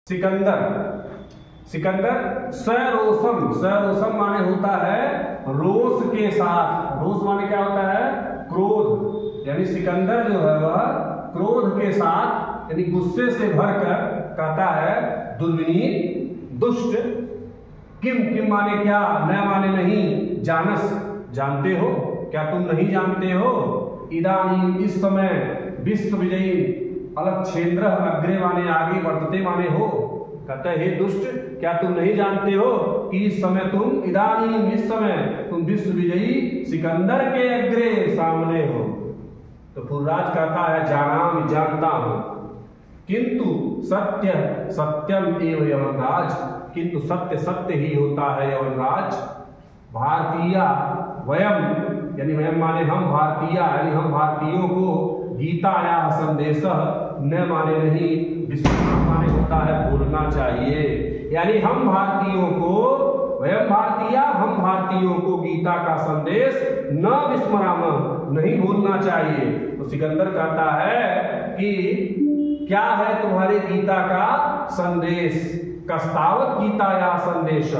सिकंदर। सिकंदर सरोसम, सरोसम माने होता है रोष के साथ। रोष माने क्या होता है? क्रोध। यानी सिकंदर जो है वह क्रोध के साथ यानी गुस्से से भरकर कहता है दुर्विनीत दुष्ट। किम, किम माने क्या, न माने नहीं, जानस जानते हो, क्या तुम नहीं जानते हो? इदानीम इस समय, विश्व विजयी अलक्षेन्द्र अग्रे माने आगे, वर्तते माने हो। कहते हे दुष्ट, क्या तुम नहीं जानते हो कि इस समय तुम, इदानीम इस समय तुम विश्व विजयी सिकंदर के अग्रे सामने हो। तो पुरराज कहता है जानामि, जानता हूं, किंतु सत्य सत्यम एव यवनराज, किंतु सत्य सत्य ही होता है यवनराज। भारतीय वयम, यानी वयम माने हम, भारतीय यानी हम भारतीयों को गीताया संदेश न माने नहीं, विश्वास माने होता है बोलना चाहिए। यानी हम भारतीयों को, वयम भारतीय हम भारतीयों को गीता का संदेश न विस्मराम, नहीं भूलना चाहिए। तो सिकंदर कहता है कि क्या है तुम्हारे गीता का संदेश? कस्तावत गीता या संदेश,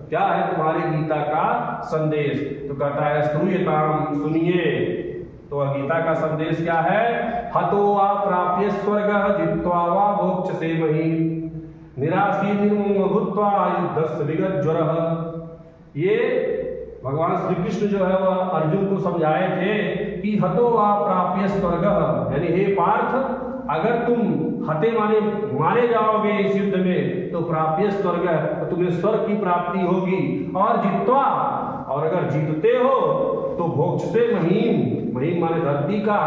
क्या है तुम्हारे गीता का संदेश? तो कहता है श्रूयताम, सुनिए। तो गीता का संदेश क्या है? हतो वा प्राप्य स्वर्ग जित्वा वा भोक्ष्यसे महीम्, निराशी निर्ममो भूत्वा युद्धस्य विगतज्वरः। ये भगवान श्री कृष्ण जो है वह अर्जुन को समझाए थे कि हतो वा प्राप्य स्वर्ग, यानी हे पार्थ, अगर तुम हते माने मारे जाओगे इस युद्ध में तो प्राप्य स्वर्ग, तो तुम्हें स्वर्ग की प्राप्ति होगी। और जित्वा, और अगर जीतते हो तो भोक्ष्यसे महीम्, महीम् माने धरती का,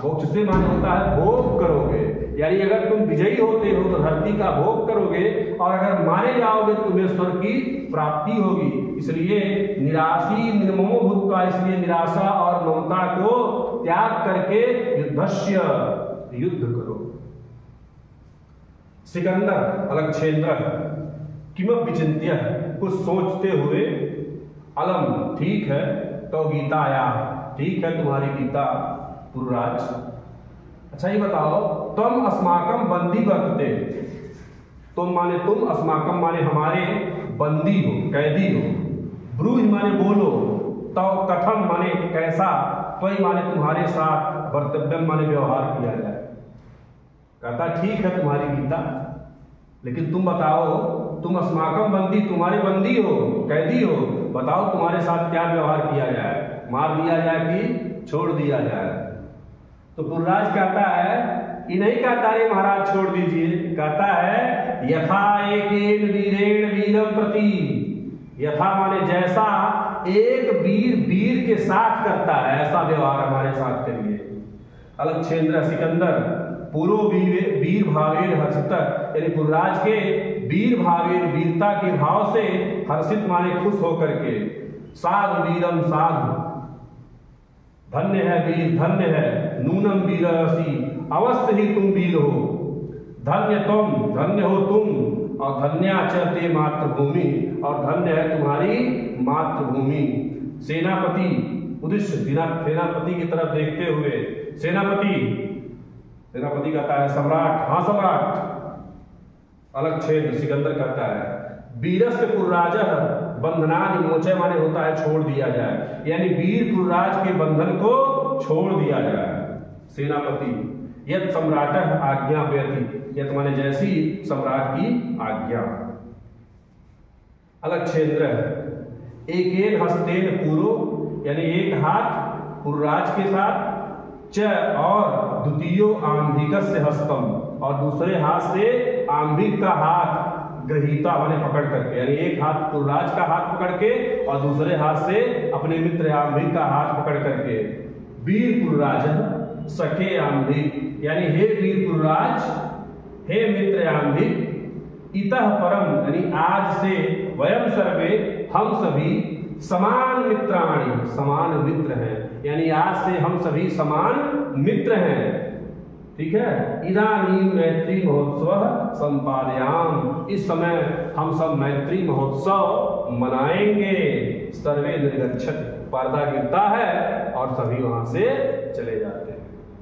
भोक्ष्यसे माने होता है भोग करोगे। यानी अगर तुम विजयी होते हो तो धरती का भोग करोगे, और अगर मारे जाओगे तो तुम्हें स्वर्ग की प्राप्ति होगी। इसलिए निराशी निर्ममो भूत्वा, इसलिए निराशा और ममता को त्याग करके युद्धस्य, युद्ध करो। सिकंदर अलक्षेन्द्र किमपि विचिन्त्य, कुछ सोचते हुए, अलम ठीक है, तो गीताया ठीक है तुम्हारी गीता पुरराज। अच्छा ये बताओ, तुम अस्माकम बंदी वर्तते, तुम माने तुम, अस्माकम माने हमारे, बंदी हो, कैदी हो, ब्रूज माने बोलो, तव कथम माने कैसा, त्वयि माने तुम्हारे साथ, वर्तव्यम माने व्यवहार किया जाए। कहता ठीक है तुम्हारी गीता, लेकिन तुम बताओ, तुम अस्माकम बंदी, तुम्हारे बंदी हो, कैदी हो, बताओ तुम्हारे साथ क्या व्यवहार किया जाए, मार दिया जाए कि छोड़ दिया जाए? तो पुरराज कहता है, ये नहीं कहता रे महाराज छोड़ दीजिए, कहता है यथा एकेन वीरेण वीरम प्रति, यथा माने जैसा एक वीर वीर के साथ करता है ऐसा व्यवहार हमारे साथ करिए। अलक्षेन्द्र सिकंदर पूरो वीर भावेर हर्षित, यानी पुरराज के वीर भावेर, वीरता के भाव से, हर्षित माने खुश होकर के, साधु वीरम साधु, धन्य है वीर, धन्य है, नूनम वीरसी, अवश्य ही तुम वीर हो, धन्य तुम, धन्य हो तुम, और धन्या च ते मातृभूमि, और धन्य है तुम्हारी मातृभूमि। सेनापति उद्देश्य, सेनापति की तरफ देखते हुए, सेनापति, सेनापति कहता है सम्राट, हाँ सम्राट। अलक्षेन्द्र सिकंदर कहता है वीरस्य पुरराजः बंधनानि मोचय, माने होता है छोड़ दिया जाए, यानी वीर पुरराज के बंधन को छोड़ दिया जाए। सेनापति यत् सम्राटः आज्ञापयति, यत् माने जैसी सम्राट की आज्ञा। अलक्षेन्द्र एकेन हस्तेन पूरो, यानी एक हाथ पुरराज के साथ, च और द्वितीयो आंभिकस्य हस्तम, और दूसरे हाथ से आंभिक का हाथ, ग्रहीता माने पकड़ करके, यानी एक हाथ पुरराज का हाथ पकड़ के और दूसरे हाथ से अपने मित्र आंभिक का हाथ पकड़ करके, वीर पुरराज सखे आंभिक, यानी हे वीर पुरराज, हे मित्र आंभिक, इतः परम, यानी आज से, वयम सर्वे हम सभी, समान मित्राणि, समान मित्र हैं, यानी आज से हम सभी समान मित्र हैं। ठीक है, इदानीं मैत्री महोत्सव संपादयाम, इस समय हम सब मैत्री महोत्सव मनाएंगे। सर्वे निर्गच्छति, पर्दा गिरता है और सभी वहां से चले जाते हैं।